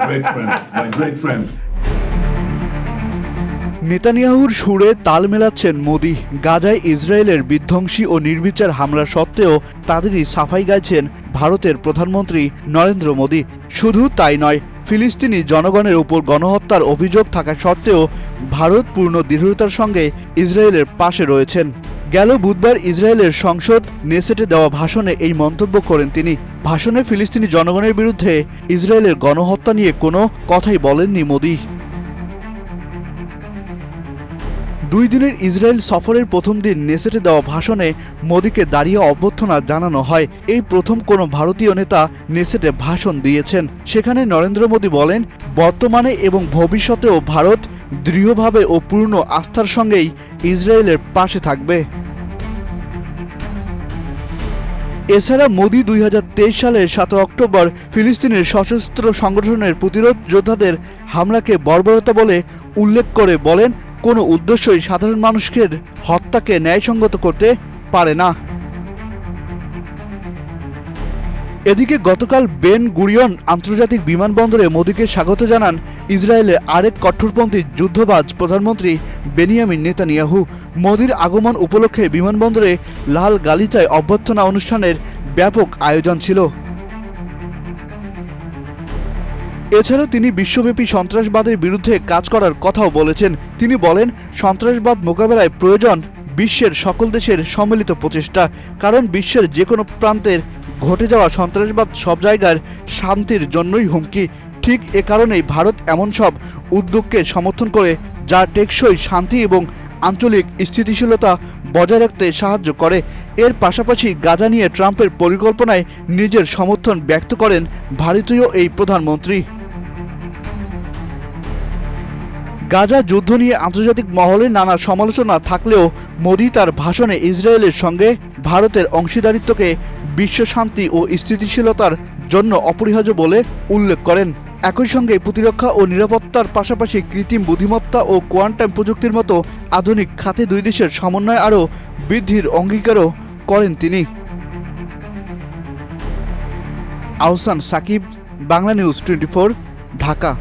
great friend, my great friend. নেতানিয়াহুর সুরে তাল মেলাচ্ছেন মোদি। গাজায় ইসরায়েলের বিধ্বংসী ও নির্বিচার হামলা সত্ত্বেও তাদেরই সাফাই গাইছেন ভারতের প্রধানমন্ত্রী নরেন্দ্র মোদি। শুধু তাই নয়, ফিলিস্তিনি জনগণের উপর গণহত্যার অভিযোগ থাকা সত্ত্বেও ভারত পূর্ণ দৃঢ়তার সঙ্গে ইসরায়েলের পাশে রয়েছেন। গেল বুধবার ইসরায়েলের সংসদ নেসেটে দেওয়া ভাষণে এই মন্তব্য করেন তিনি। ভাষণে ফিলিস্তিনি জনগণের বিরুদ্ধে ইসরায়েলের গণহত্যা নিয়ে কোনো কথাই বলেননি মোদি। 2 দিনের ইসরায়েল সফরের প্রথম দিন নেসেটে দেওয়া ভাষণে মোদিকে দাঁড়িয়ে অভ্যর্থনা জানানো হয়। এই প্রথম কোনো ভারতীয় নেতা নেসেটে ভাষণ দিয়েছেন। সেখানে নরেন্দ্র মোদি বলেন, বর্তমানে এবং ভবিষ্যতেও ভারত দৃঢ়ভাবে ও পূর্ণ আস্থার সঙ্গেই ইসরায়েলের পাশে থাকবে। এছাড়া মোদি 2023 সালের 7 অক্টোবর ফিলিস্তিনের সশস্ত্র সংগঠনের প্রতিরোধ যোদ্ধাদের হামলাকে বর্বরতা বলে উল্লেখ করে বলেন, কোনো উদ্দেশ্যই সাধারণ মানুষের হত্যাকে ন্যায়সঙ্গত করতে পারে না। এদিকে গতকাল বেন গুরিয়ন আন্তর্জাতিক বিমানবন্দরে মোদিকে স্বাগত জানান ইসরায়েলের আরেক কঠোরপন্থী যুদ্ধবাজ প্রধানমন্ত্রী বেনিয়ামিন নেতানিয়াহু। মোদির আগমন উপলক্ষে বিমানবন্দরে লাল গালিচায় অভ্যর্থনা অনুষ্ঠানের ব্যাপক আয়োজন ছিল। এছাড়া তিনি বিশ্বব্যাপী সন্ত্রাসবাদের বিরুদ্ধে কাজ করার কথাও বলেছেন। তিনি বলেন, সন্ত্রাসবাদ মোকাবেলায় প্রয়োজন বিশ্বের সকল দেশের সম্মিলিত প্রচেষ্টা, কারণ বিশ্বের যে কোনো প্রান্তের ঘটে যাওয়া সন্ত্রাসবাদ সব জায়গার শান্তির জন্যই হুমকি। ঠিক এ কারণেই ভারত এমন সব উদ্যোগকে সমর্থন করে যা টেকসই শান্তি এবং আঞ্চলিক স্থিতিশীলতা বজায় রাখতে সাহায্য করে। এর পাশাপাশি গাজা নিয়ে ট্রাম্পের পরিকল্পনায় নিজের সমর্থন ব্যক্ত করেন ভারতীয় এই প্রধানমন্ত্রী। গাজা যুদ্ধ নিয়ে আন্তর্জাতিক মহলে নানা সমালোচনা থাকলেও মোদি তার ভাষণে ইসরায়েলের সঙ্গে ভারতের অংশীদারিত্বকে বিশ্ব শান্তি ও স্থিতিশীলতার জন্য অপরিহার্য বলে উল্লেখ করেন। একই সঙ্গে প্রতিরক্ষা ও নিরাপত্তার পাশাপাশি কৃত্রিম বুদ্ধিমত্তা ও কোয়ান্টাম প্রযুক্তির মতো আধুনিক খাতে দুই দেশের সমন্বয় আরও বৃদ্ধির অঙ্গীকারও করেন তিনি। আহসান সাকিব, বাংলা নিউজ 24, ঢাকা।